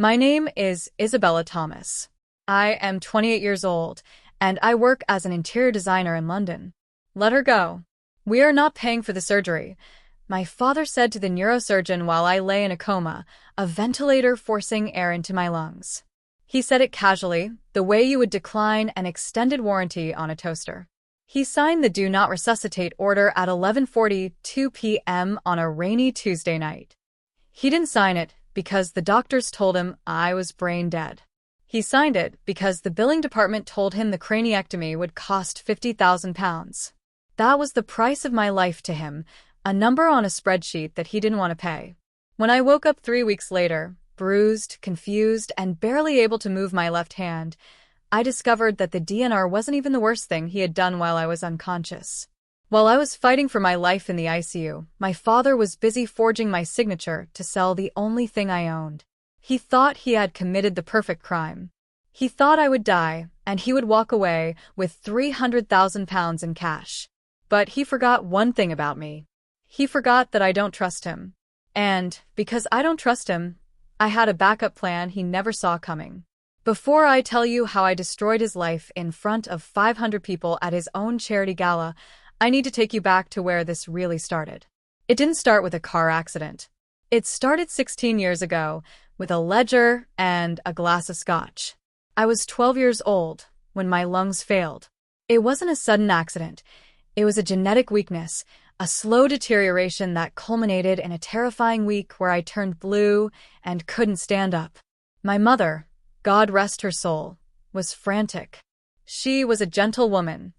My name is Isabella Thomas. I am 28 years old, and I work as an interior designer in London. Let her go. We are not paying for the surgery, my father said to the neurosurgeon while I lay in a coma, a ventilator forcing air into my lungs. He said it casually, the way you would decline an extended warranty on a toaster. He signed the Do Not Resuscitate order at 11:42 p.m. on a rainy Tuesday night. He didn't sign it because the doctors told him I was brain dead. He signed it because the billing department told him the craniectomy would cost £50,000. That was the price of my life to him, a number on a spreadsheet that he didn't want to pay. When I woke up 3 weeks later, bruised, confused, and barely able to move my left hand, I discovered that the DNR wasn't even the worst thing he had done while I was unconscious. While I was fighting for my life in the ICU, my father was busy forging my signature to sell the only thing I owned. He thought he had committed the perfect crime. He thought I would die, and he would walk away with £300,000 in cash. But he forgot one thing about me. He forgot that I don't trust him. And, because I don't trust him, I had a backup plan he never saw coming. Before I tell you how I destroyed his life in front of 500 people at his own charity gala, I need to take you back to where this really started. It didn't start with a car accident. It started 16 years ago, with a ledger and a glass of scotch. I was 12 years old when my lungs failed. It wasn't a sudden accident. It was a genetic weakness, a slow deterioration that culminated in a terrifying week where I turned blue and couldn't stand up. My mother, God rest her soul, was frantic. She was a gentle woman,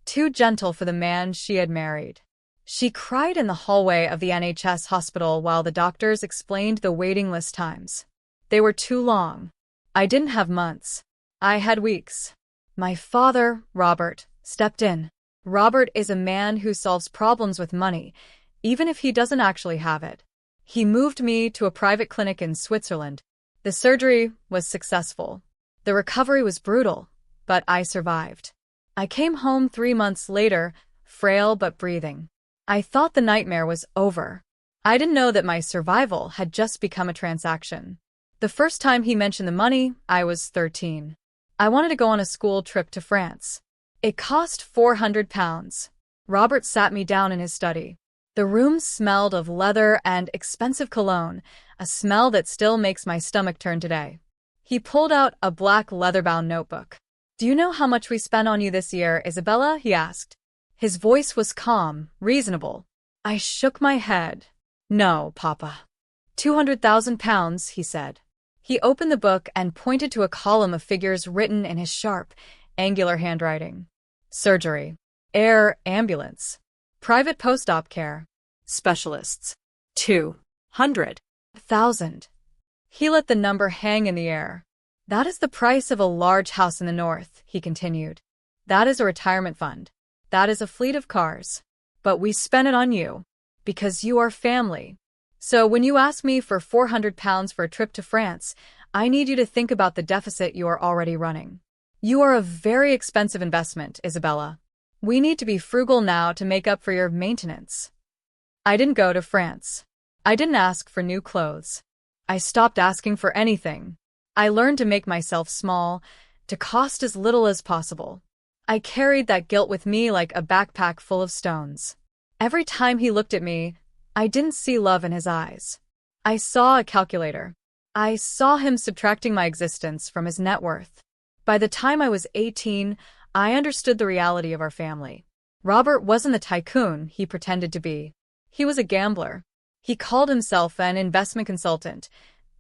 too gentle for the man she had married. She cried in the hallway of the NHS hospital while the doctors explained the waiting list times. They were too long. I didn't have months. I had weeks. My father, Robert, stepped in. Robert is a man who solves problems with money, even if he doesn't actually have it. He moved me to a private clinic in Switzerland. The surgery was successful. The recovery was brutal, but I survived. I came home 3 months later, frail but breathing. I thought the nightmare was over. I didn't know that my survival had just become a transaction. The first time he mentioned the money, I was 13. I wanted to go on a school trip to France. It cost £400. Robert sat me down in his study. The room smelled of leather and expensive cologne, a smell that still makes my stomach turn today. He pulled out a black leather-bound notebook. "Do you know how much we spent on you this year, Isabella?" he asked. His voice was calm, reasonable. I shook my head. "No, Papa." £200,000, he said. He opened the book and pointed to a column of figures written in his sharp, angular handwriting. Surgery. Air ambulance. Private post-op care. Specialists. 200,000. He let the number hang in the air. "That is the price of a large house in the north," he continued. "That is a retirement fund. That is a fleet of cars. But we spent it on you. Because you are family. So when you ask me for £400 for a trip to France, I need you to think about the deficit you are already running. You are a very expensive investment, Isabella. We need to be frugal now to make up for your maintenance." I didn't go to France. I didn't ask for new clothes. I stopped asking for anything. I learned to make myself small, to cost as little as possible. I carried that guilt with me like a backpack full of stones. Every time he looked at me, I didn't see love in his eyes. I saw a calculator. I saw him subtracting my existence from his net worth. By the time I was 18, I understood the reality of our family. Robert wasn't the tycoon he pretended to be. He was a gambler. He called himself an investment consultant,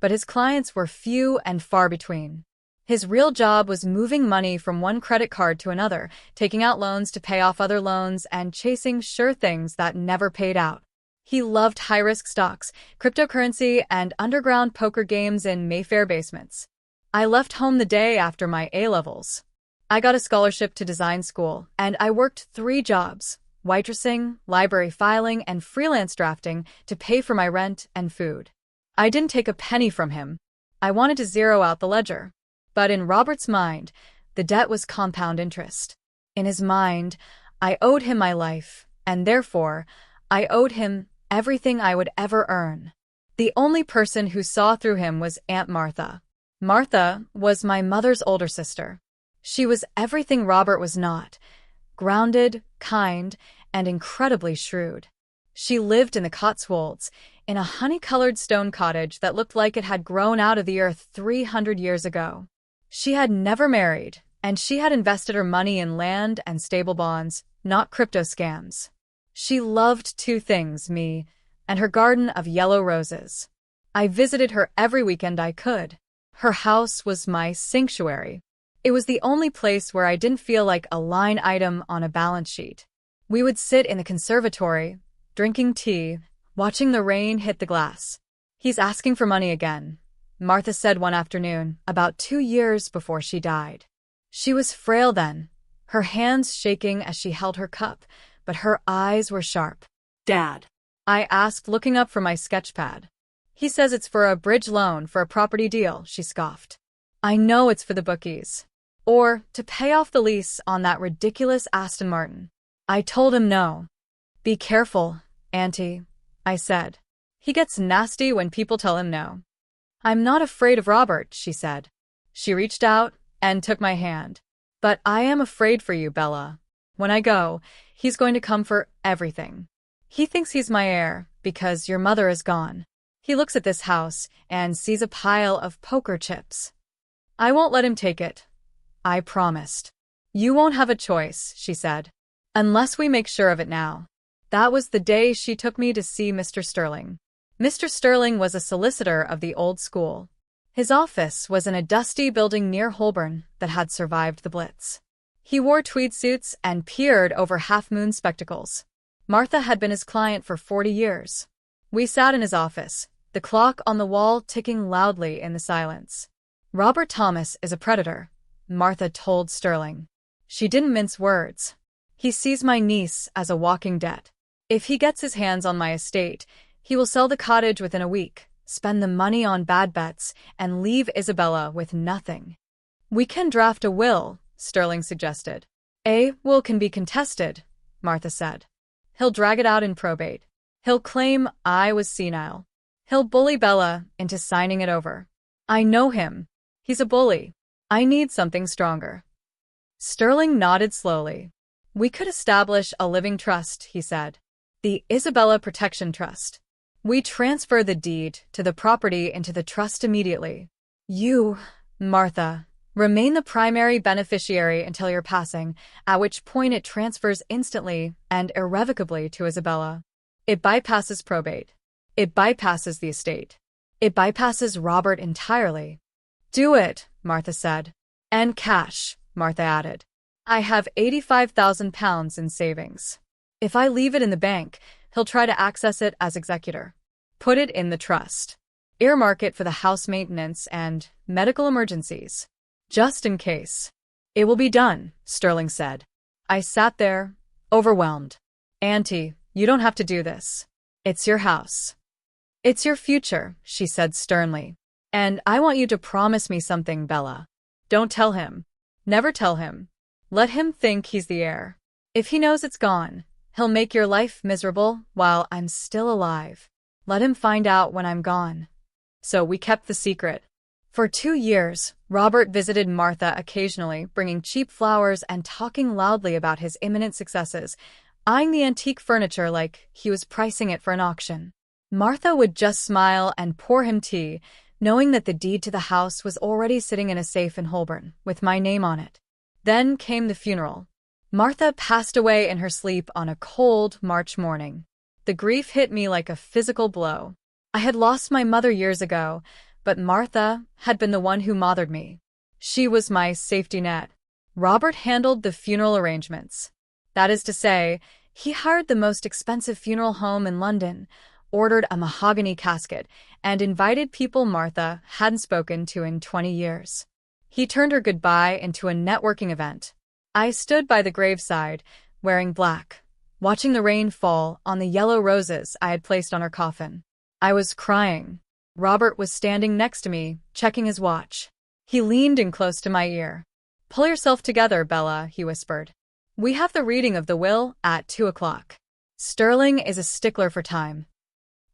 but his clients were few and far between. His real job was moving money from one credit card to another, taking out loans to pay off other loans, and chasing sure things that never paid out. He loved high-risk stocks, cryptocurrency, and underground poker games in Mayfair basements. I left home the day after my A-levels. I got a scholarship to design school, and I worked 3 jobs, waitressing, library filing, and freelance drafting to pay for my rent and food. I didn't take a penny from him. I wanted to zero out the ledger. But in Robert's mind, the debt was compound interest. In his mind, I owed him my life, and therefore, I owed him everything I would ever earn. The only person who saw through him was Aunt Martha. Martha was my mother's older sister. She was everything Robert was not: grounded, kind, and incredibly shrewd. She lived in the Cotswolds, in a honey-colored stone cottage that looked like it had grown out of the earth 300 years ago. She had never married, and she had invested her money in land and stable bonds, not crypto scams. She loved two things: me and her garden of yellow roses. I visited her every weekend I could. Her house was my sanctuary. It was the only place where I didn't feel like a line item on a balance sheet. We would sit in the conservatory, drinking tea, watching the rain hit the glass. "He's asking for money again," Martha said one afternoon, about 2 years before she died. She was frail then, her hands shaking as she held her cup, but her eyes were sharp. "Dad," I asked, looking up from my sketchpad. "He says it's for a bridge loan for a property deal," she scoffed. "I know it's for the bookies. Or to pay off the lease on that ridiculous Aston Martin." I told him no. "Be careful, Auntie," I said. "He gets nasty when people tell him no." "I'm not afraid of Robert," she said. She reached out and took my hand. "But I am afraid for you, Bella. When I go, he's going to come for everything. He thinks he's my heir because your mother is gone. He looks at this house and sees a pile of poker chips. I won't let him take it. I promised." "You won't have a choice," she said. "Unless we make sure of it now." That was the day she took me to see Mr. Sterling. Mr. Sterling was a solicitor of the old school. His office was in a dusty building near Holborn that had survived the Blitz. He wore tweed suits and peered over half-moon spectacles. Martha had been his client for 40 years. We sat in his office, the clock on the wall ticking loudly in the silence. "Robert Thomas is a predator," Martha told Sterling. She didn't mince words. "He sees my niece as a walking debt. If he gets his hands on my estate, he will sell the cottage within a week, spend the money on bad bets, and leave Isabella with nothing." "We can draft a will," Sterling suggested. "A will can be contested," Martha said. "He'll drag it out in probate. He'll claim I was senile. He'll bully Bella into signing it over. I know him. He's a bully. I need something stronger." Sterling nodded slowly. "We could establish a living trust," he said. "The Isabella Protection Trust. We transfer the deed to the property into the trust immediately. You, Martha, remain the primary beneficiary until your passing, at which point it transfers instantly and irrevocably to Isabella. It bypasses probate. It bypasses the estate. It bypasses Robert entirely." "Do it," Martha said. "And cash," Martha added. "I have £85,000 in savings. If I leave it in the bank, he'll try to access it as executor. Put it in the trust. Earmark it for the house maintenance and medical emergencies. Just in case." "It will be done," Sterling said. I sat there, overwhelmed. "Auntie, you don't have to do this. It's your house. It's your future," she said sternly. "And I want you to promise me something, Bella. Don't tell him. Never tell him. Let him think he's the heir. If he knows it's gone, he'll make your life miserable while I'm still alive. Let him find out when I'm gone." So we kept the secret. For 2 years, Robert visited Martha occasionally, bringing cheap flowers and talking loudly about his imminent successes, eyeing the antique furniture like he was pricing it for an auction. Martha would just smile and pour him tea, knowing that the deed to the house was already sitting in a safe in Holborn, with my name on it. Then came the funeral. Martha passed away in her sleep on a cold March morning. The grief hit me like a physical blow. I had lost my mother years ago, but Martha had been the one who mothered me. She was my safety net. Robert handled the funeral arrangements. That is to say, he hired the most expensive funeral home in London, ordered a mahogany casket, and invited people Martha hadn't spoken to in 20 years. He turned her goodbye into a networking event. I stood by the graveside, wearing black, watching the rain fall on the yellow roses I had placed on her coffin. I was crying. Robert was standing next to me, checking his watch. He leaned in close to my ear. "Pull yourself together, Bella," he whispered. "We have the reading of the will at 2 o'clock. Sterling is a stickler for time."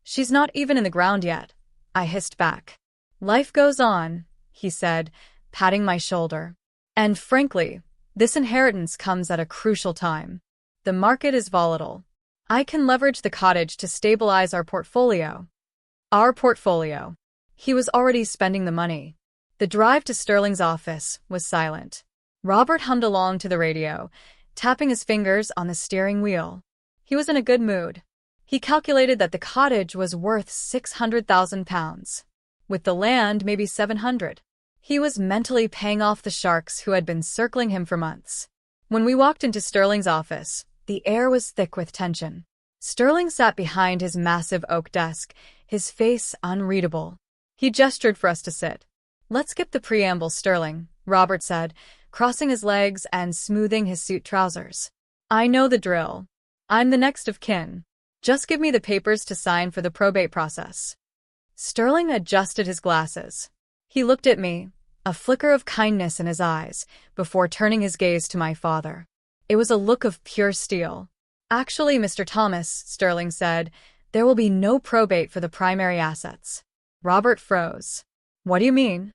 "She's not even in the ground yet," I hissed back. "Life goes on," he said, patting my shoulder. And frankly, this inheritance comes at a crucial time. The market is volatile. I can leverage the cottage to stabilize our portfolio. Our portfolio. He was already spending the money. The drive to Sterling's office was silent. Robert hummed along to the radio, tapping his fingers on the steering wheel. He was in a good mood. He calculated that the cottage was worth £600,000. With the land, maybe 700. He was mentally paying off the sharks who had been circling him for months. When we walked into Sterling's office, the air was thick with tension. Sterling sat behind his massive oak desk, his face unreadable. He gestured for us to sit. "Let's skip the preamble, Sterling," Robert said, crossing his legs and smoothing his suit trousers. "I know the drill. I'm the next of kin. Just give me the papers to sign for the probate process." Sterling adjusted his glasses. He looked at me, a flicker of kindness in his eyes, before turning his gaze to my father. It was a look of pure steel. "Actually, Mr. Thomas," Sterling said, "there will be no probate for the primary assets." Robert froze. "What do you mean?"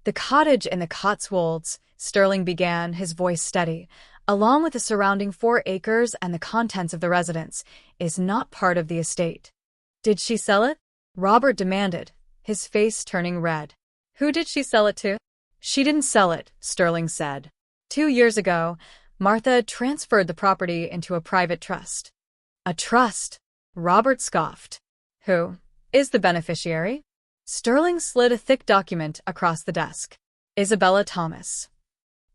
"The cottage in the Cotswolds," Sterling began, his voice steady, "along with the surrounding 4 acres and the contents of the residence, is not part of the estate." "Did she sell it?" Robert demanded, his face turning red. "Who did she sell it to?" "She didn't sell it," Sterling said. 2 years ago, Martha transferred the property into a private trust." "A trust?" Robert scoffed. "Who is the beneficiary?" Sterling slid a thick document across the desk. "Isabella Thomas."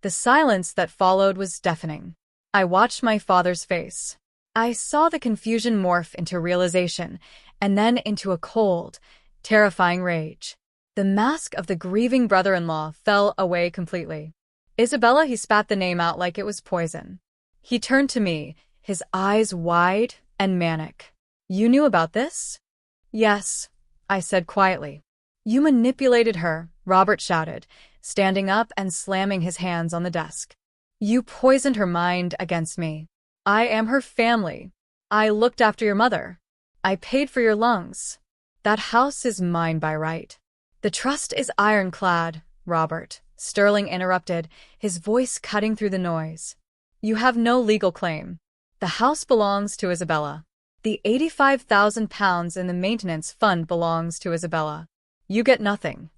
The silence that followed was deafening. I watched my father's face. I saw the confusion morph into realization, and then into a cold, terrifying rage. The mask of the grieving brother-in-law fell away completely. "Isabella," he spat the name out like it was poison. He turned to me, his eyes wide and manic. "You knew about this?" "Yes," I said quietly. "You manipulated her," Robert shouted, standing up and slamming his hands on the desk. "You poisoned her mind against me. I am her family. I looked after your mother. I paid for your lungs. That house is mine by right." "The trust is ironclad, Robert," Sterling interrupted, his voice cutting through the noise. "You have no legal claim. The house belongs to Isabella. The £85,000 in the maintenance fund belongs to Isabella. You get nothing."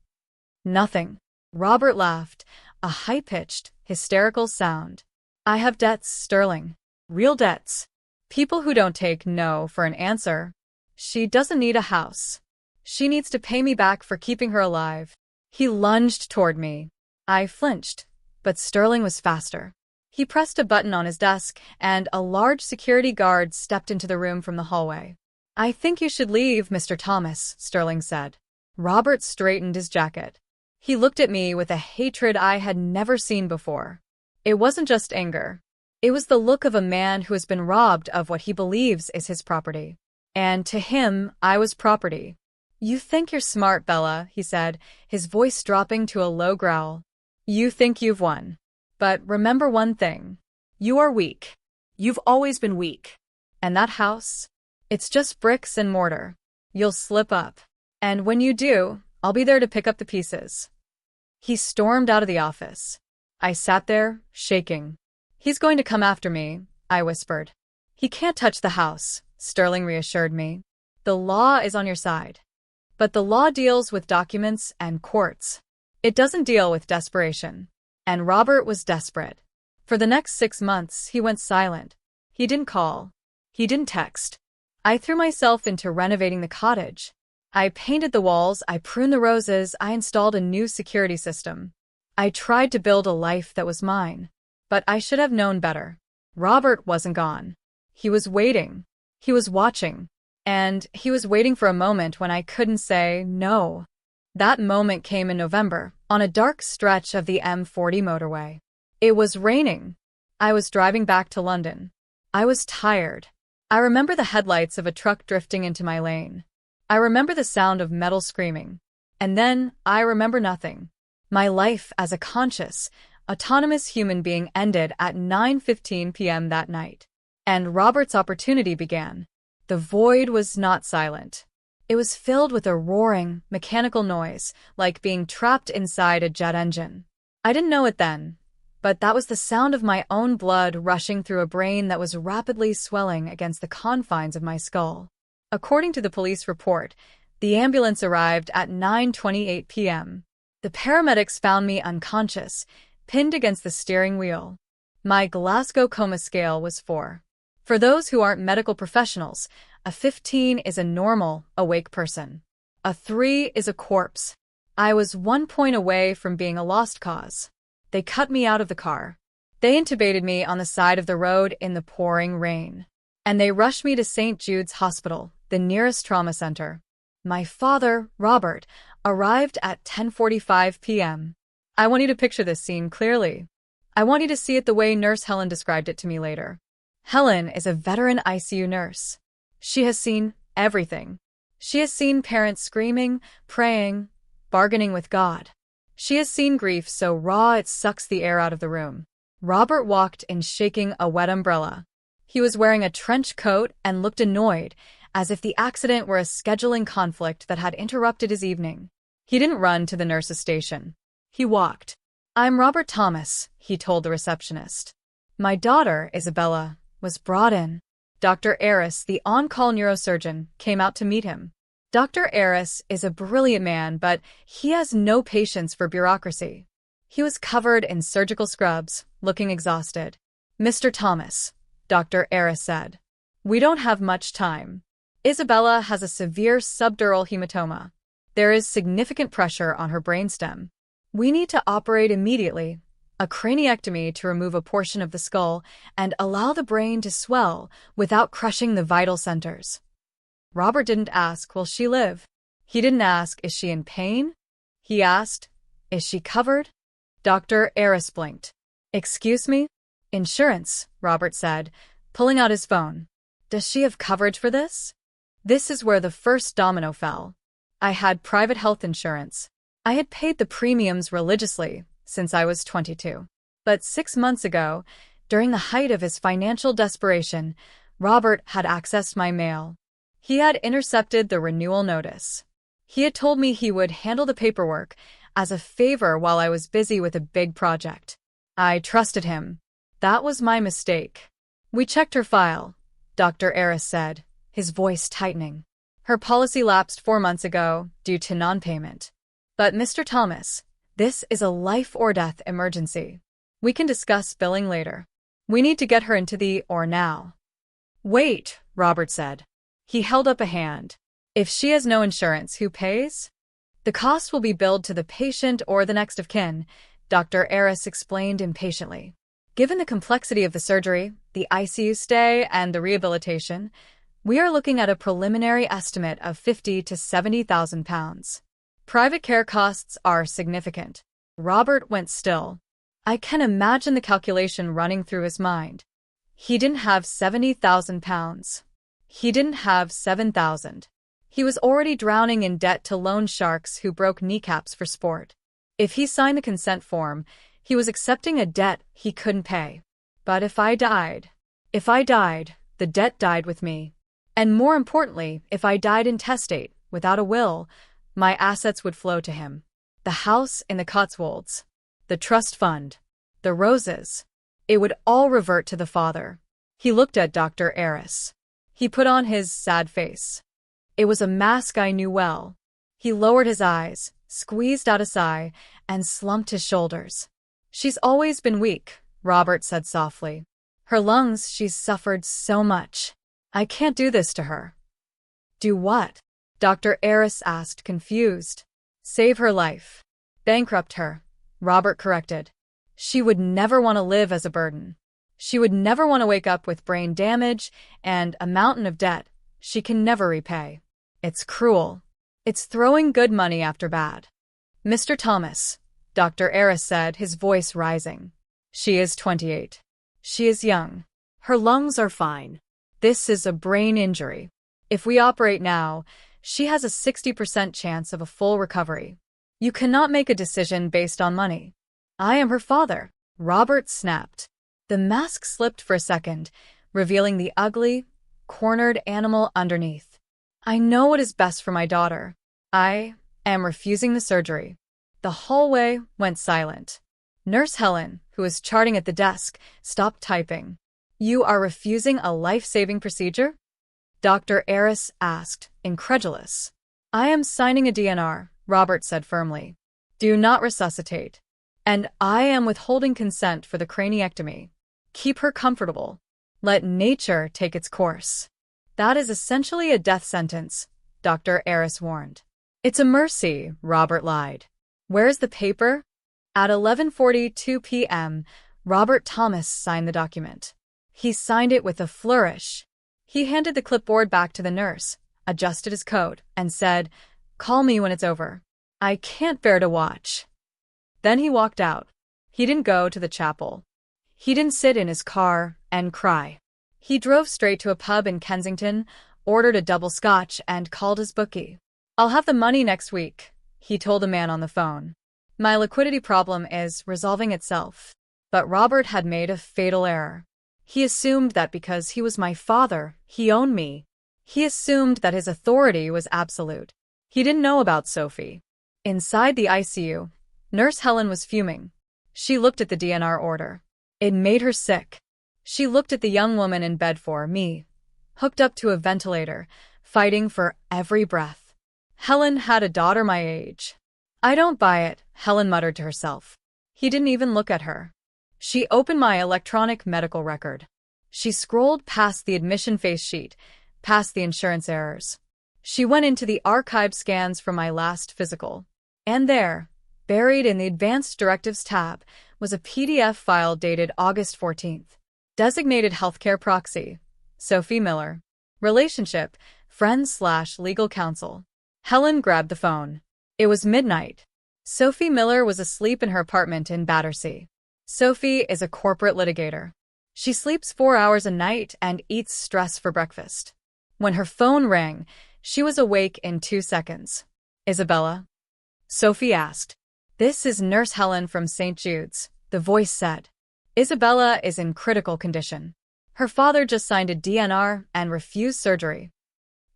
"Nothing." Robert laughed, a high-pitched, hysterical sound. "I have debts, Sterling. Real debts. People who don't take no for an answer. She doesn't need a house. She needs to pay me back for keeping her alive." He lunged toward me. I flinched, but Sterling was faster. He pressed a button on his desk, and a large security guard stepped into the room from the hallway. "I think you should leave, Mr. Thomas," Sterling said. Robert straightened his jacket. He looked at me with a hatred I had never seen before. It wasn't just anger. It was the look of a man who has been robbed of what he believes is his property. And to him, I was property. "You think you're smart, Bella," he said, his voice dropping to a low growl. "You think you've won. But remember one thing. You are weak. You've always been weak. And that house? It's just bricks and mortar. You'll slip up. And when you do, I'll be there to pick up the pieces." He stormed out of the office. I sat there, shaking. "He's going to come after me," I whispered. "He can't touch the house," Sterling reassured me. "The law is on your side. But the law deals with documents and courts. It doesn't deal with desperation." And Robert was desperate. For the next 6 months, he went silent. He didn't call. He didn't text. I threw myself into renovating the cottage. I painted the walls, I pruned the roses, I installed a new security system. I tried to build a life that was mine. But I should have known better. Robert wasn't gone. He was waiting. He was watching. And he was waiting for a moment when I couldn't say no. That moment came in November, on a dark stretch of the M40 motorway. It was raining. I was driving back to London. I was tired. I remember the headlights of a truck drifting into my lane. I remember the sound of metal screaming. And then, I remember nothing. My life as a conscious, autonomous human being ended at 9:15 p.m. that night. And Robert's opportunity began. The void was not silent. It was filled with a roaring, mechanical noise, like being trapped inside a jet engine. I didn't know it then, but that was the sound of my own blood rushing through a brain that was rapidly swelling against the confines of my skull. According to the police report, the ambulance arrived at 9:28 p.m. The paramedics found me unconscious, pinned against the steering wheel. My Glasgow coma scale was 4. For those who aren't medical professionals, a 15 is a normal, awake person. A 3 is a corpse. I was 1 point away from being a lost cause. They cut me out of the car. They intubated me on the side of the road in the pouring rain. And they rushed me to St. Jude's Hospital, the nearest trauma center. My father, Robert, arrived at 10:45 p.m. I want you to picture this scene clearly. I want you to see it the way Nurse Helen described it to me later. Helen is a veteran ICU nurse. She has seen everything. She has seen parents screaming, praying, bargaining with God. She has seen grief so raw it sucks the air out of the room. Robert walked in shaking a wet umbrella. He was wearing a trench coat and looked annoyed, as if the accident were a scheduling conflict that had interrupted his evening. He didn't run to the nurse's station. He walked. "I'm Robert Thomas," he told the receptionist. "My daughter, Isabella, was brought in." Dr. Aris, the on-call neurosurgeon, came out to meet him. Dr. Aris is a brilliant man, but he has no patience for bureaucracy. He was covered in surgical scrubs, looking exhausted. "Mr. Thomas," Dr. Aris said, "we don't have much time. Isabella has a severe subdural hematoma. There is significant pressure on her brainstem. We need to operate immediately, a craniectomy to remove a portion of the skull and allow the brain to swell without crushing the vital centers." Robert didn't ask, "Will she live?" He didn't ask, "Is she in pain?" He asked, "Is she covered?" Dr. Aris blinked. "Excuse me?" "Insurance," Robert said, pulling out his phone. "Does she have coverage for this?" This is where the first domino fell. I had private health insurance. I had paid the premiums religiously since I was 22. But 6 months ago, during the height of his financial desperation, Robert had accessed my mail. He had intercepted the renewal notice. He had told me he would handle the paperwork as a favor while I was busy with a big project. I trusted him. That was my mistake. "We checked her file," Dr. Aris said, his voice tightening. "Her policy lapsed 4 months ago due to non-payment. But Mr. Thomas, this is a life-or-death emergency. We can discuss billing later. We need to get her into the or now." "Wait," Robert said. He held up a hand. "If she has no insurance, who pays?" "The cost will be billed to the patient or the next of kin," Dr. Aris explained impatiently. "Given the complexity of the surgery, the ICU stay, and the rehabilitation, we are looking at a preliminary estimate of £50,000 to £70,000. Private care costs are significant." Robert went still. I can imagine the calculation running through his mind. He didn't have £70,000. He didn't have 7,000. He was already drowning in debt to loan sharks who broke kneecaps for sport. If he signed the consent form, he was accepting a debt he couldn't pay. But if I died, the debt died with me. And more importantly, if I died intestate, without a will, my assets would flow to him. The house in the Cotswolds, the trust fund, the roses. It would all revert to the father. He looked at Dr. Aris. He put on his sad face. It was a mask I knew well. He lowered his eyes, squeezed out a sigh, and slumped his shoulders. "She's always been weak," Robert said softly. "Her lungs, she's suffered so much. I can't do this to her." "Do what?" Dr. Aris asked, confused. "Save her life. Bankrupt her," Robert corrected. "She would never want to live as a burden. She would never want to wake up with brain damage and a mountain of debt she can never repay. It's cruel. It's throwing good money after bad." "Mr. Thomas," Dr. Aris said, his voice rising. "She is 28. She is young. Her lungs are fine. This is a brain injury. If we operate now, she has a 60% chance of a full recovery. You cannot make a decision based on money." "I am her father," Robert snapped. The mask slipped for a second, revealing the ugly, cornered animal underneath. I know what is best for my daughter. I am refusing the surgery. The hallway went silent. Nurse Helen, who was charting at the desk, stopped typing. You are refusing a life-saving procedure? Dr. Aris asked, incredulous. I am signing a DNR, Robert said firmly. Do not resuscitate. And I am withholding consent for the craniectomy. Keep her comfortable. Let nature take its course. That is essentially a death sentence, Dr. Aris warned. It's a mercy, Robert lied. Where's the paper? At 11:42 p.m., Robert Thomas signed the document. He signed it with a flourish. He handed the clipboard back to the nurse, adjusted his coat, and said, Call me when it's over. I can't bear to watch. Then he walked out. He didn't go to the chapel. He didn't sit in his car and cry. He drove straight to a pub in Kensington, ordered a double scotch, and called his bookie. I'll have the money next week, he told the man on the phone. My liquidity problem is resolving itself. But Robert had made a fatal error. He assumed that because he was my father, he owned me. He assumed that his authority was absolute. He didn't know about Sophie. Inside the ICU, Nurse Helen was fuming. She looked at the DNR order. It made her sick. She looked at the young woman in bed for me, hooked up to a ventilator, fighting for every breath. Helen had a daughter my age. I don't buy it, Helen muttered to herself. He didn't even look at her. She opened my electronic medical record. She scrolled past the admission face sheet, past the insurance errors. She went into the archive scans from my last physical. And there, buried in the Advanced Directives tab, was a PDF file dated August 14th. Designated healthcare proxy, Sophie Miller. Relationship, friend/legal counsel. Helen grabbed the phone. It was midnight. Sophie Miller was asleep in her apartment in Battersea. Sophie is a corporate litigator. She sleeps 4 hours a night and eats stress for breakfast. When her phone rang, she was awake in 2 seconds. Isabella? Sophie asked. This is Nurse Helen from St. Jude's, the voice said. Isabella is in critical condition. Her father just signed a DNR and refused surgery.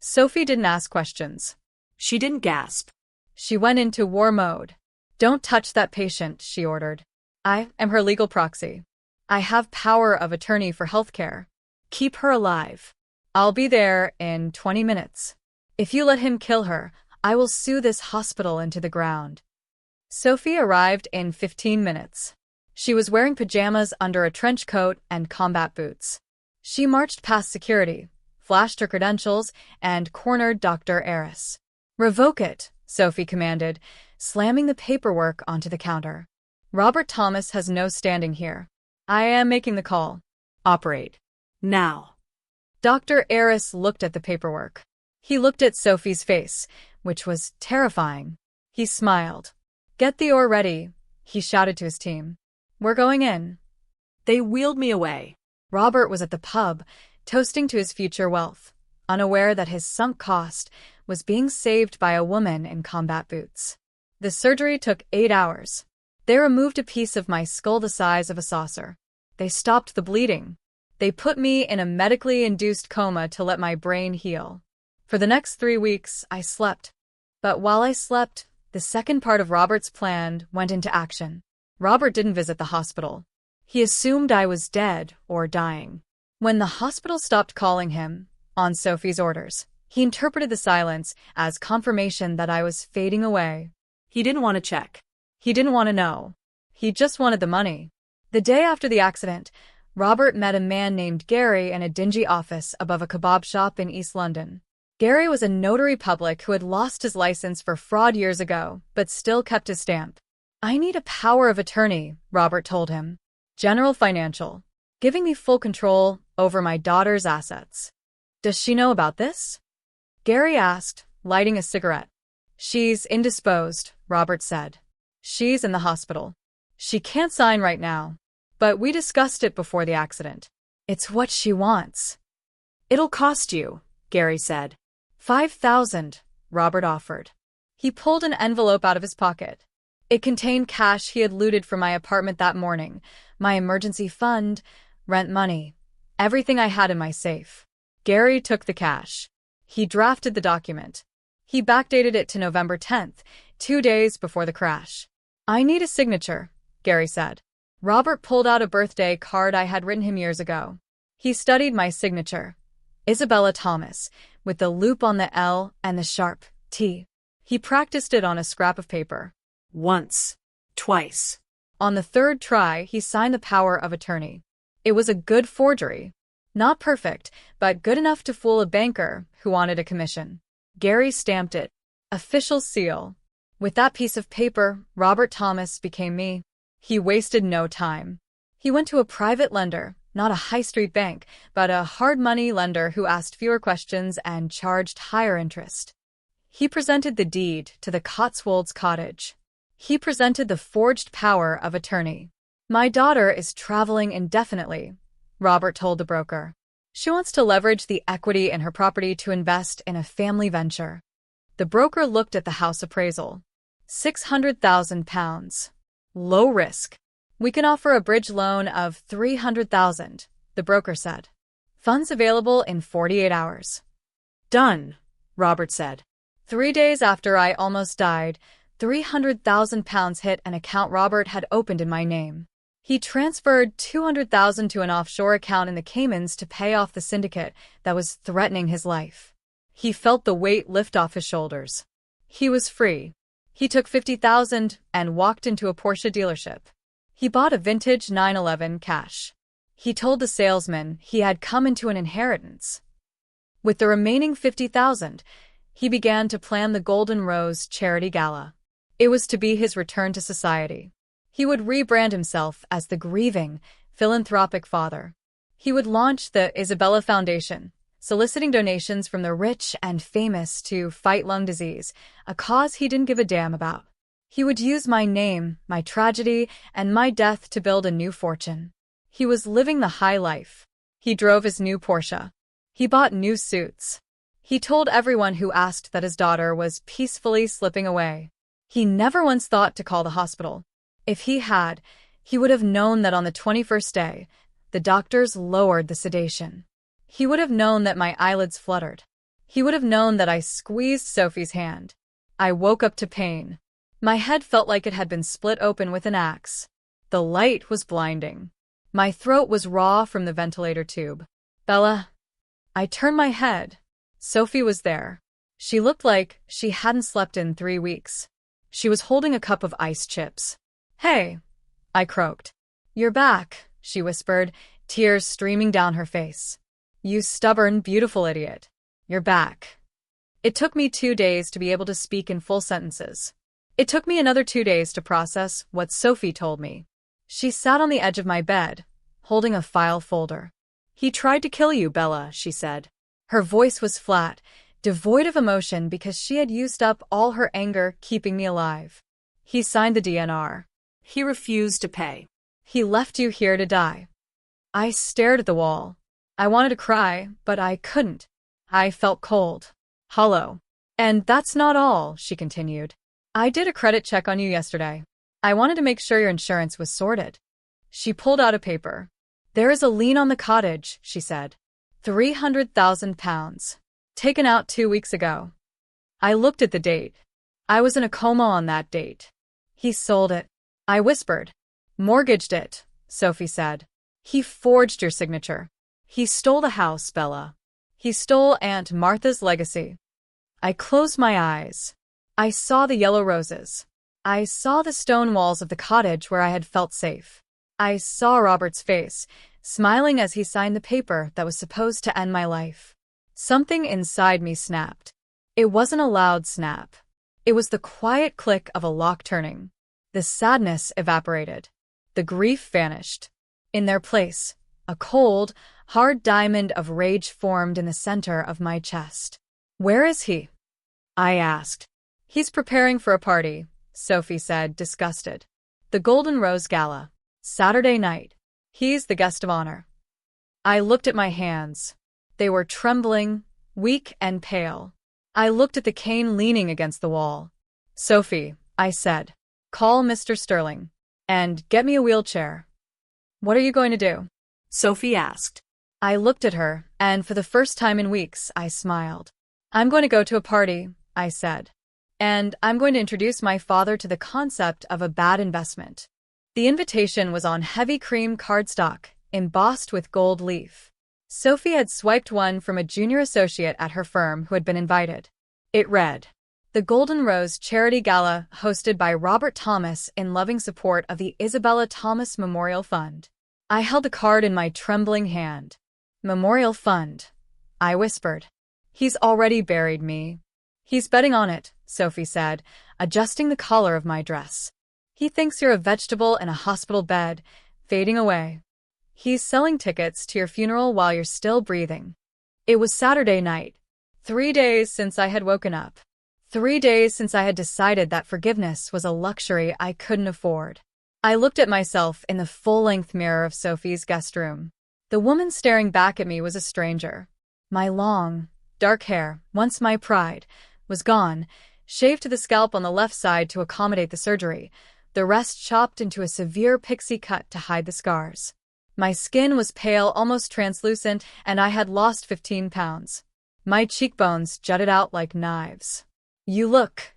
Sophie didn't ask questions. She didn't gasp. She went into war mode. Don't touch that patient, she ordered. I am her legal proxy. I have power of attorney for healthcare. Keep her alive. I'll be there in 20 minutes. If you let him kill her, I will sue this hospital into the ground. Sophie arrived in 15 minutes. She was wearing pajamas under a trench coat and combat boots. She marched past security, flashed her credentials, and cornered Dr. Aris. Revoke it, Sophie commanded, slamming the paperwork onto the counter. Robert Thomas has no standing here. I am making the call. Operate. Now. Dr. Aris looked at the paperwork. He looked at Sophie's face, which was terrifying. He smiled. Get the ore ready, he shouted to his team. We're going in. They wheeled me away. Robert was at the pub, toasting to his future wealth, unaware that his sunk cost was being saved by a woman in combat boots. The surgery took 8 hours. They removed a piece of my skull the size of a saucer. They stopped the bleeding. They put me in a medically induced coma to let my brain heal. For the next 3 weeks, I slept. But while I slept, the second part of Robert's plan went into action. Robert didn't visit the hospital. He assumed I was dead or dying. When the hospital stopped calling him, on Sophie's orders, he interpreted the silence as confirmation that I was fading away. He didn't want to check. He didn't want to know. He just wanted the money. The day after the accident, Robert met a man named Gary in a dingy office above a kebab shop in East London. Gary was a notary public who had lost his license for fraud years ago, but still kept his stamp. I need a power of attorney, Robert told him. General Financial, giving me full control over my daughter's assets. Does she know about this? Gary asked, lighting a cigarette. She's indisposed, Robert said. She's in the hospital. She can't sign right now. But we discussed it before the accident. It's what she wants. It'll cost you, Gary said. 5,000, Robert offered. He pulled an envelope out of his pocket. It contained cash he had looted from my apartment that morning, my emergency fund, rent money, everything I had in my safe. Gary took the cash. He drafted the document. He backdated it to November 10th, 2 days before the crash. I need a signature, Gary said. Robert pulled out a birthday card I had written him years ago. He studied my signature. Isabella Thomas, with the loop on the L and the sharp T. He practiced it on a scrap of paper. Once. Twice. On the third try, he signed the power of attorney. It was a good forgery. Not perfect, but good enough to fool a banker who wanted a commission. Gary stamped it. Official seal. With that piece of paper, Robert Thomas became me. He wasted no time. He went to a private lender, not a high-street bank, but a hard-money lender who asked fewer questions and charged higher interest. He presented the deed to the Cotswolds cottage. He presented the forged power of attorney. My daughter is traveling indefinitely, Robert told the broker. She wants to leverage the equity in her property to invest in a family venture. The broker looked at the house appraisal. £600,000. Low risk. We can offer a bridge loan of $300,000, the broker said. Funds available in 48 hours. Done, Robert said. 3 days after I almost died, £300,000 hit an account Robert had opened in my name. He transferred $200,000 to an offshore account in the Caymans to pay off the syndicate that was threatening his life. He felt the weight lift off his shoulders. He was free. He took $50,000 and walked into a Porsche dealership. He bought a vintage 911 cash. He told the salesman he had come into an inheritance. With the remaining $50,000, he began to plan the Golden Rose charity gala. It was to be his return to society. He would rebrand himself as the grieving, philanthropic father. He would launch the Isabella Foundation, soliciting donations from the rich and famous to fight lung disease, a cause he didn't give a damn about. He would use my name, my tragedy, and my death to build a new fortune. He was living the high life. He drove his new Porsche. He bought new suits. He told everyone who asked that his daughter was peacefully slipping away. He never once thought to call the hospital. If he had, he would have known that on the 21st day, the doctors lowered the sedation. He would have known that my eyelids fluttered. He would have known that I squeezed Sophie's hand. I woke up to pain. My head felt like it had been split open with an axe. The light was blinding. My throat was raw from the ventilator tube. Bella. I turned my head. Sophie was there. She looked like she hadn't slept in 3 weeks. She was holding a cup of ice chips. Hey, I croaked. You're back, she whispered, tears streaming down her face. You stubborn, beautiful idiot. You're back. It took me 2 days to be able to speak in full sentences. It took me another 2 days to process what Sophie told me. She sat on the edge of my bed, holding a file folder. He tried to kill you, Bella, she said. Her voice was flat, devoid of emotion because she had used up all her anger keeping me alive. He signed the DNR. He refused to pay. He left you here to die. I stared at the wall. I wanted to cry, but I couldn't. I felt cold. Hollow. And that's not all, she continued. I did a credit check on you yesterday. I wanted to make sure your insurance was sorted. She pulled out a paper. There is a lien on the cottage, she said. £300,000. Taken out 2 weeks ago. I looked at the date. I was in a coma on that date. He sold it. I whispered. Mortgaged it, Sophie said. He forged your signature. He stole the house, Bella. He stole Aunt Martha's legacy. I closed my eyes. I saw the yellow roses. I saw the stone walls of the cottage where I had felt safe. I saw Robert's face, smiling as he signed the paper that was supposed to end my life. Something inside me snapped. It wasn't a loud snap. It was the quiet click of a lock turning. The sadness evaporated. The grief vanished. In their place, a cold, hard diamond of rage formed in the center of my chest. Where is he? I asked. He's preparing for a party, Sophie said, disgusted. The Golden Rose Gala. Saturday night. He's the guest of honor. I looked at my hands. They were trembling, weak and pale. I looked at the cane leaning against the wall. Sophie, I said, call Mr. Sterling. And get me a wheelchair. What are you going to do? Sophie asked. I looked at her, and for the first time in weeks, I smiled. I'm going to go to a party, I said. And I'm going to introduce my father to the concept of a bad investment. The invitation was on heavy cream cardstock, embossed with gold leaf. Sophie had swiped one from a junior associate at her firm who had been invited. It read, "The Golden Rose Charity Gala hosted by Robert Thomas in loving support of the Isabella Thomas Memorial Fund." I held the card in my trembling hand. "Memorial Fund," I whispered. "He's already buried me." "He's betting on it," Sophie said, adjusting the collar of my dress. "He thinks you're a vegetable in a hospital bed, fading away. He's selling tickets to your funeral while you're still breathing." It was Saturday night. 3 days since I had woken up. 3 days since I had decided that forgiveness was a luxury I couldn't afford. I looked at myself in the full-length mirror of Sophie's guest room. The woman staring back at me was a stranger. My long, dark hair, once my pride, was gone, shaved to the scalp on the left side to accommodate the surgery, the rest chopped into a severe pixie cut to hide the scars. My skin was pale, almost translucent, and I had lost 15 pounds. My cheekbones jutted out like knives. "You look,"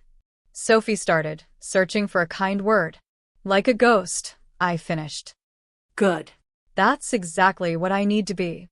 Sophie started, searching for a kind word. "Like a ghost," I finished. Good. That's exactly what I need to be.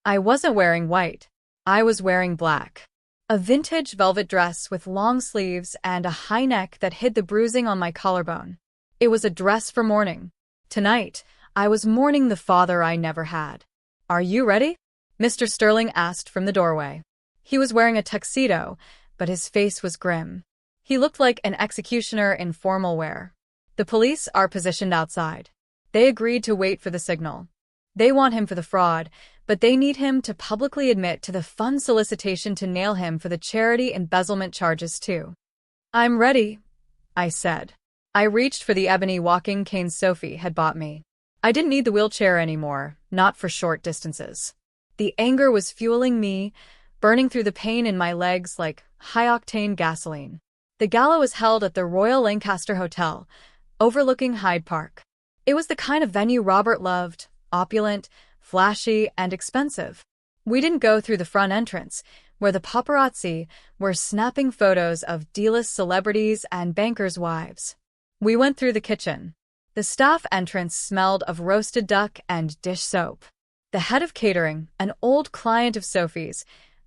I wasn't wearing white. I was wearing black. A vintage velvet dress with long sleeves and a high neck that hid the bruising on my collarbone. It was a dress for mourning. Tonight, I was mourning the father I never had. "Are you ready?" Mr. Sterling asked from the doorway. He was wearing a tuxedo, but his face was grim. He looked like an executioner in formal wear. "The police are positioned outside. They agreed to wait for the signal. They want him for the fraud, but they need him to publicly admit to the fund solicitation to nail him for the charity embezzlement charges too." "I'm ready," I said. I reached for the ebony walking cane Sophie had bought me. I didn't need the wheelchair anymore, not for short distances. The anger was fueling me, burning through the pain in my legs like high-octane gasoline. The gala was held at the Royal Lancaster Hotel, overlooking Hyde Park. It was the kind of venue Robert loved, opulent, flashy, and expensive. We didn't go through the front entrance, where the paparazzi were snapping photos of D-list celebrities and bankers' wives. We went through the kitchen. The staff entrance smelled of roasted duck and dish soap. The head of catering, an old client of Sophie's,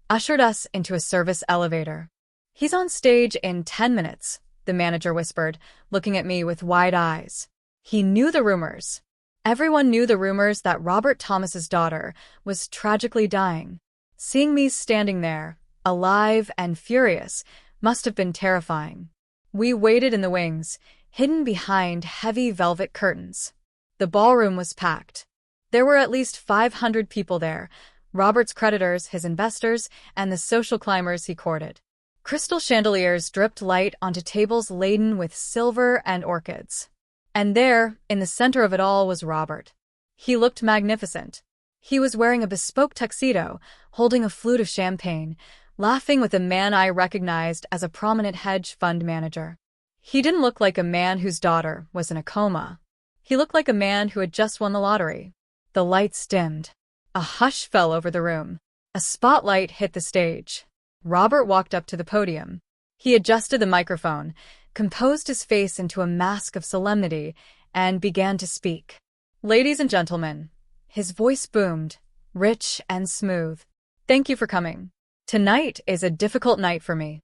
ushered us into a service elevator. "He's on stage in 10 minutes, the manager whispered, looking at me with wide eyes. He knew the rumors. Everyone knew the rumors that Robert Thomas's daughter was tragically dying. Seeing me standing there, alive and furious, must have been terrifying. We waited in the wings, hidden behind heavy velvet curtains. The ballroom was packed. There were at least 500 people there, Robert's creditors, his investors, and the social climbers he courted. Crystal chandeliers dripped light onto tables laden with silver and orchids. And there, in the center of it all, was Robert. He looked magnificent. He was wearing a bespoke tuxedo, holding a flute of champagne, laughing with a man I recognized as a prominent hedge fund manager. He didn't look like a man whose daughter was in a coma. He looked like a man who had just won the lottery. The lights dimmed. A hush fell over the room. A spotlight hit the stage. Robert walked up to the podium. He adjusted the microphone, composed his face into a mask of solemnity, and began to speak. "Ladies and gentlemen," his voice boomed, rich and smooth. "Thank you for coming. Tonight is a difficult night for me."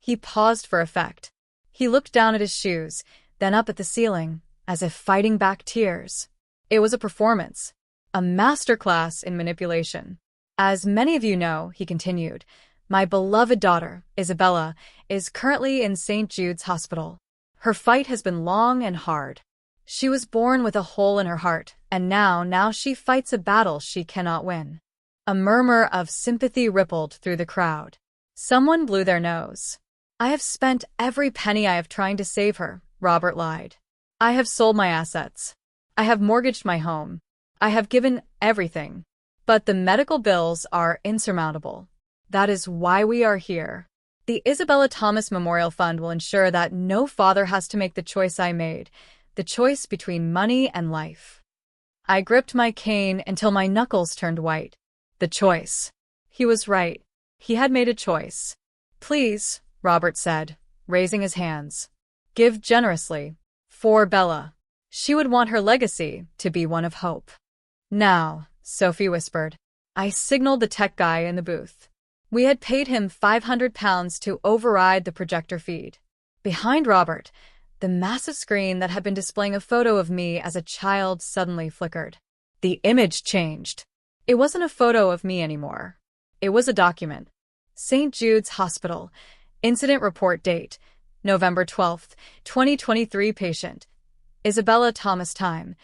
He paused for effect. He looked down at his shoes, then up at the ceiling, as if fighting back tears. It was a performance, a masterclass in manipulation. "As many of you know," he continued, "my beloved daughter, Isabella, is currently in St. Jude's Hospital. Her fight has been long and hard. She was born with a hole in her heart, and now she fights a battle she cannot win." A murmur of sympathy rippled through the crowd. Someone blew their nose. "I have spent every penny I have trying to save her," Robert lied. "I have sold my assets. I have mortgaged my home. I have given everything. But the medical bills are insurmountable. That is why we are here. The Isabella Thomas Memorial Fund will ensure that no father has to make the choice I made, the choice between money and life." I gripped my cane until my knuckles turned white. The choice. He was right. He had made a choice. Please, Robert said, raising his hands. Give generously. For Bella. She would want her legacy to be one of hope. Now, Sophie whispered. I signaled the tech guy in the booth. We had paid him £500 to override the projector feed. Behind Robert, the massive screen that had been displaying a photo of me as a child suddenly flickered. The image changed. It wasn't a photo of me anymore. It was a document. St. Jude's Hospital. Incident report date. November 12th, 2023 patient. Isabella Thomas time.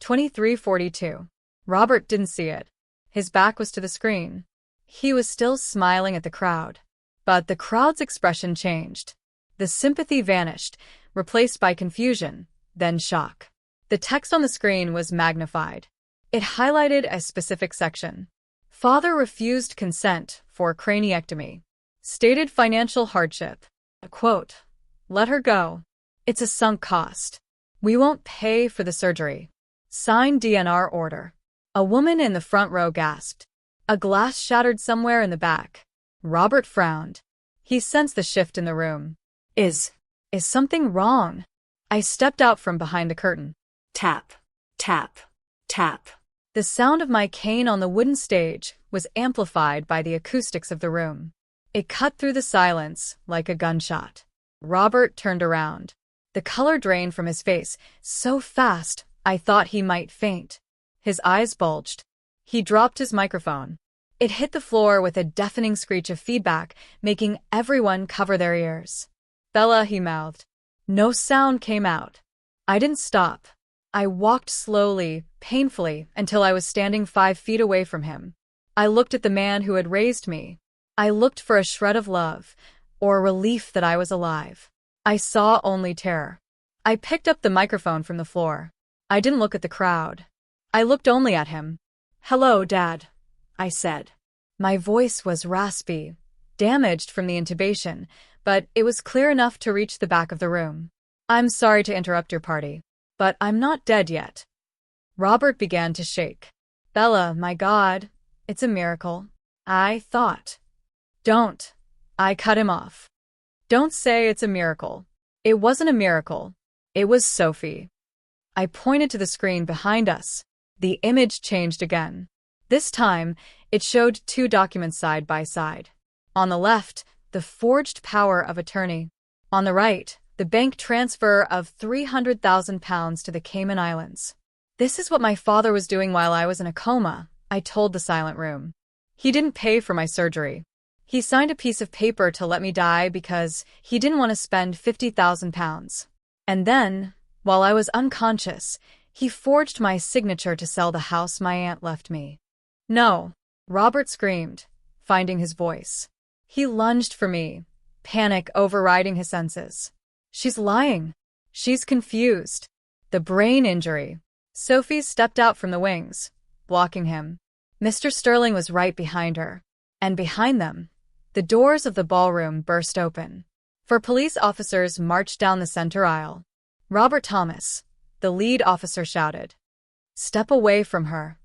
23:42. Robert didn't see it. His back was to the screen. He was still smiling at the crowd. But the crowd's expression changed. The sympathy vanished, replaced by confusion, then shock. The text on the screen was magnified. It highlighted a specific section. Father refused consent for craniectomy. Stated financial hardship. A quote. Let her go. It's a sunk cost. We won't pay for the surgery. Signed DNR order. A woman in the front row gasped. A glass shattered somewhere in the back. Robert frowned. He sensed the shift in the room. Is something wrong? I stepped out from behind the curtain. Tap, tap, tap. The sound of my cane on the wooden stage was amplified by the acoustics of the room. It cut through the silence like a gunshot. Robert turned around. The color drained from his face so fast I thought he might faint. His eyes bulged. He dropped his microphone. It hit the floor with a deafening screech of feedback, making everyone cover their ears. Bella, he mouthed. No sound came out. I didn't stop. I walked slowly, painfully, until I was standing 5 feet away from him. I looked at the man who had raised me. I looked for a shred of love, or relief that I was alive. I saw only terror. I picked up the microphone from the floor. I didn't look at the crowd. I looked only at him. Hello, Dad, I said. My voice was raspy, damaged from the intubation, but it was clear enough to reach the back of the room. I'm sorry to interrupt your party, but I'm not dead yet. Robert began to shake. Bella, my God, it's a miracle. I thought. Don't. I cut him off. Don't say it's a miracle. It wasn't a miracle. It was Sophie. I pointed to the screen behind us. The image changed again. This time, it showed 2 documents side by side. On the left, the forged power of attorney. On the right, the bank transfer of £300,000 to the Cayman Islands. This is what my father was doing while I was in a coma, I told the silent room. He didn't pay for my surgery. He signed a piece of paper to let me die because he didn't want to spend £50,000. And then, while I was unconscious, he forged my signature to sell the house my aunt left me. No, Robert screamed, finding his voice. He lunged for me, panic overriding his senses. She's lying. She's confused. The brain injury. Sophie stepped out from the wings, blocking him. Mr. Sterling was right behind her. And behind them, the doors of the ballroom burst open. 4 police officers marched down the center aisle. Robert Thomas, the lead officer, shouted. Step away from her.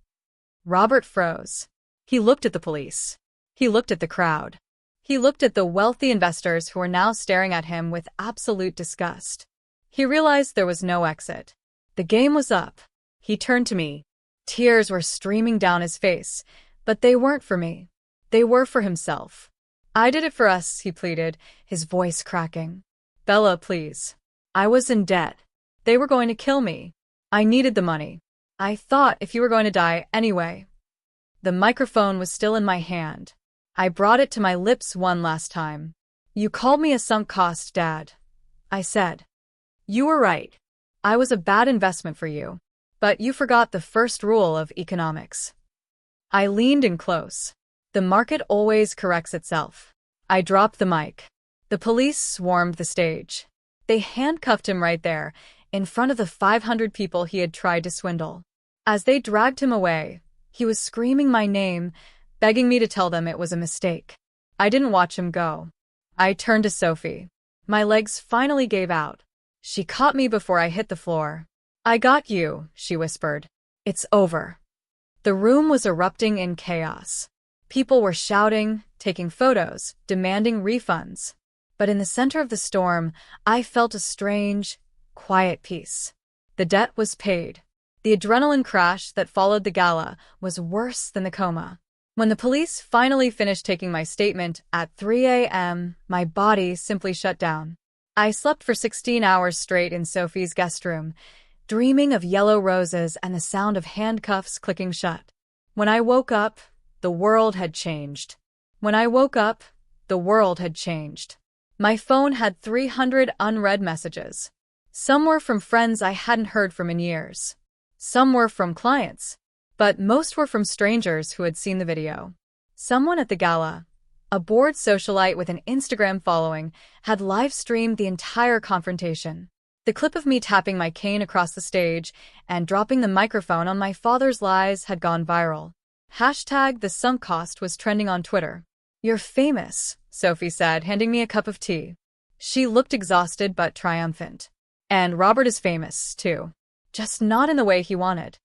Robert froze. He looked at the police. He looked at the crowd. He looked at the wealthy investors who were now staring at him with absolute disgust. He realized there was no exit. The game was up. He turned to me. Tears were streaming down his face, but they weren't for me. They were for himself. I did it for us, he pleaded, his voice cracking. Bella, please. I was in debt. They were going to kill me. I needed the money. I thought if you were going to die anyway. The microphone was still in my hand. I brought it to my lips one last time. You called me a sunk cost, Dad, I said. You were right. I was a bad investment for you. But you forgot the first rule of economics. I leaned in close. The market always corrects itself. I dropped the mic. The police swarmed the stage. They handcuffed him right there, in front of the 500 people he had tried to swindle. As they dragged him away, he was screaming my name, begging me to tell them it was a mistake. I didn't watch him go. I turned to Sophie. My legs finally gave out. She caught me before I hit the floor. I got you, she whispered. It's over. The room was erupting in chaos. People were shouting, taking photos, demanding refunds. But in the center of the storm, I felt a strange, quiet peace. The debt was paid. The adrenaline crash that followed the gala was worse than the coma. When the police finally finished taking my statement at 3 a.m., my body simply shut down. I slept for 16 hours straight in Sophie's guest room, dreaming of yellow roses and the sound of handcuffs clicking shut. When I woke up, the world had changed. When I woke up, the world had changed. My phone had 300 unread messages. Some were from friends I hadn't heard from in years. Some were from clients, but most were from strangers who had seen the video. Someone at the gala, a bored socialite with an Instagram following, had live-streamed the entire confrontation. The clip of me tapping my cane across the stage and dropping the microphone on my father's lies had gone viral. Hashtag the sunk cost was trending on Twitter. "You're famous," Sophie said, handing me a cup of tea. She looked exhausted but triumphant. "And Robert is famous, too. Just not in the way he wanted."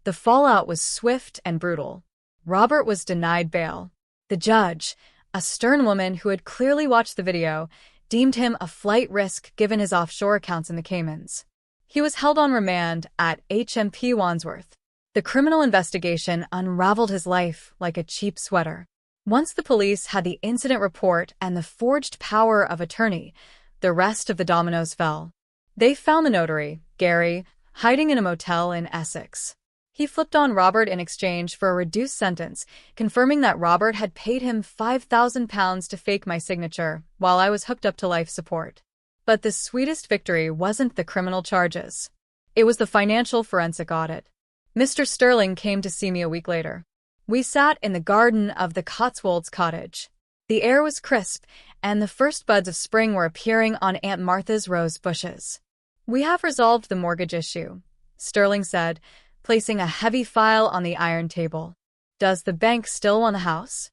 The fallout was swift and brutal. Robert was denied bail. The judge, a stern woman who had clearly watched the video, deemed him a flight risk given his offshore accounts in the Caymans. He was held on remand at HMP Wandsworth. The criminal investigation unraveled his life like a cheap sweater. Once the police had the incident report and the forged power of attorney, the rest of the dominoes fell. They found the notary, Gary, hiding in a motel in Essex. He flipped on Robert in exchange for a reduced sentence, confirming that Robert had paid him £5,000 to fake my signature while I was hooked up to life support. But the sweetest victory wasn't the criminal charges. It was the financial forensic audit. Mr. Sterling came to see me a week later. We sat in the garden of the Cotswolds cottage. The air was crisp, and the first buds of spring were appearing on Aunt Martha's rose bushes. "We have resolved the mortgage issue," Sterling said, placing a heavy file on the iron table. "Does the bank still want the house?"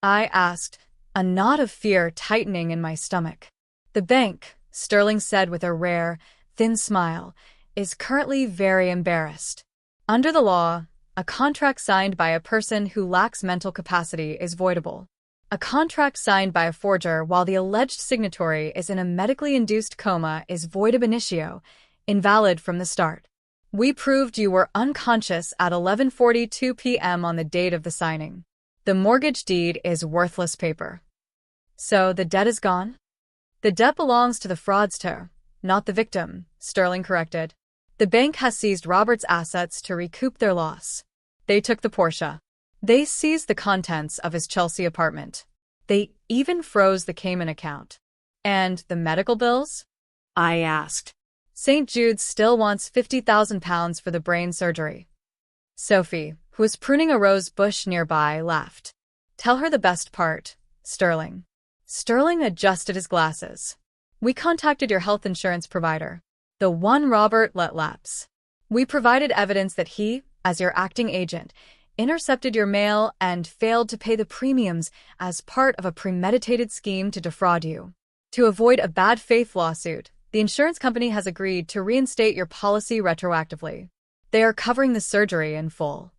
I asked, a knot of fear tightening in my stomach. "The bank," Sterling said with a rare, thin smile, "is currently very embarrassed. Under the law, a contract signed by a person who lacks mental capacity is voidable. A contract signed by a forger while the alleged signatory is in a medically induced coma is void ab initio, invalid from the start. We proved you were unconscious at 11:42 p.m. on the date of the signing. The mortgage deed is worthless paper." "So the debt is gone?" "The debt belongs to the fraudster, not the victim," Sterling corrected. "The bank has seized Robert's assets to recoup their loss. They took the Porsche. They seized the contents of his Chelsea apartment. They even froze the Cayman account." "And the medical bills?" I asked. "St. Jude's still wants £50,000 for the brain surgery." Sophie, who was pruning a rose bush nearby, laughed. "Tell her the best part, Sterling." Sterling adjusted his glasses. "We contacted your health insurance provider, the one Robert let lapse. We provided evidence that he, as your acting agent, intercepted your mail and failed to pay the premiums as part of a premeditated scheme to defraud you. To avoid a bad faith lawsuit, the insurance company has agreed to reinstate your policy retroactively. They are covering the surgery in full."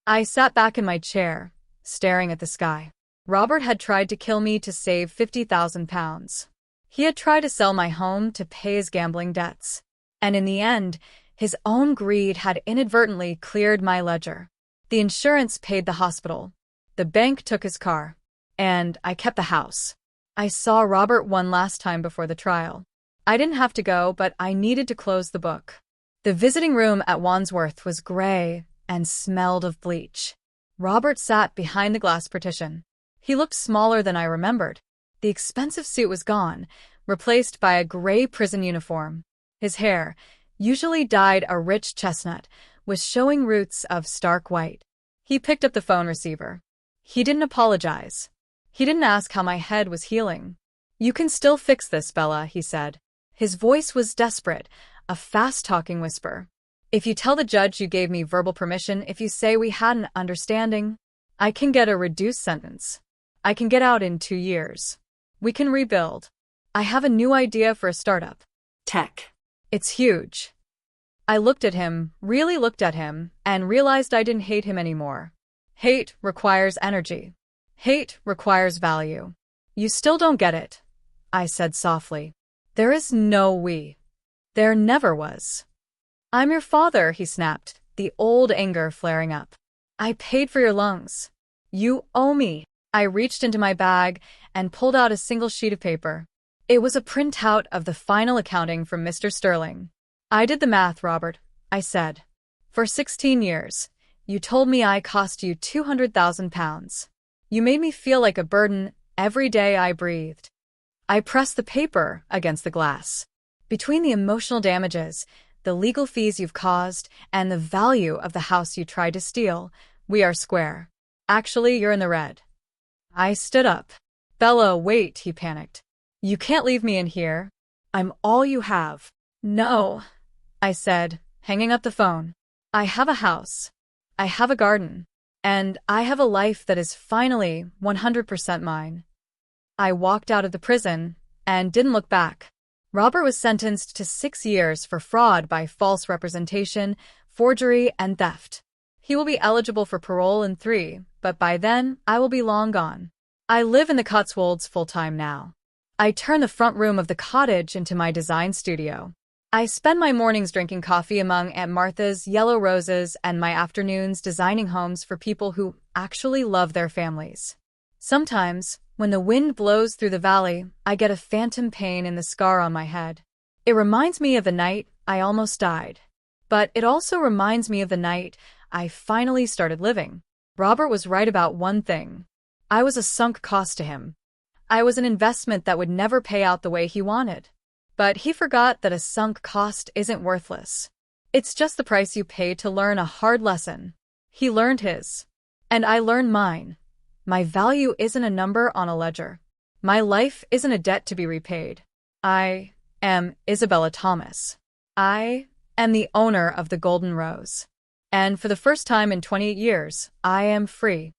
I sat back in my chair, staring at the sky. Robert had tried to kill me to save £50,000. He had tried to sell my home to pay his gambling debts. And in the end, his own greed had inadvertently cleared my ledger. The insurance paid the hospital. The bank took his car. And I kept the house. I saw Robert one last time before the trial. I didn't have to go, but I needed to close the book. The visiting room at Wandsworth was gray and smelled of bleach. Robert sat behind the glass partition. He looked smaller than I remembered. The expensive suit was gone, replaced by a gray prison uniform. His hair, usually dyed a rich chestnut, was showing roots of stark white. He picked up the phone receiver. He didn't apologize. He didn't ask how my head was healing. "You can still fix this, Bella," he said. His voice was desperate, a fast-talking whisper. "If you tell the judge you gave me verbal permission, if you say we had an understanding, I can get a reduced sentence. I can get out in 2 years. We can rebuild. I have a new idea for a startup. Tech. It's huge." I looked at him, really looked at him, and realized I didn't hate him anymore. Hate requires energy. Hate requires value. You still don't get it, I said softly. There is no we. There never was. I'm your father, he snapped, the old anger flaring up. I paid for your lungs. You owe me. I reached into my bag and pulled out a single sheet of paper. It was a printout of the final accounting from Mr. Sterling. I did the math, Robert, I said. For 16 years, you told me I cost you £200,000. You made me feel like a burden every day I breathed. I pressed the paper against the glass. Between the emotional damages, the legal fees you've caused, and the value of the house you tried to steal, we are square. Actually, you're in the red. I stood up. Bella, wait, he panicked. You can't leave me in here. I'm all you have. No, I said, hanging up the phone. I have a house. I have a garden. And I have a life that is finally 100% mine. I walked out of the prison and didn't look back. Robert was sentenced to 6 years for fraud by false representation, forgery, and theft. He will be eligible for parole in 3, but by then, I will be long gone. I live in the Cotswolds full-time now. I turn the front room of the cottage into my design studio. I spend my mornings drinking coffee among Aunt Martha's yellow roses and my afternoons designing homes for people who actually love their families. Sometimes, when the wind blows through the valley, I get a phantom pain in the scar on my head. It reminds me of the night I almost died. But it also reminds me of the night I finally started living. Robert was right about one thing. I was a sunk cost to him. I was an investment that would never pay out the way he wanted. But he forgot that a sunk cost isn't worthless. It's just the price you pay to learn a hard lesson. He learned his. And I learned mine. My value isn't a number on a ledger. My life isn't a debt to be repaid. I am Isabella Thomas. I am the owner of the Golden Rose. And for the first time in 28 years, I am free.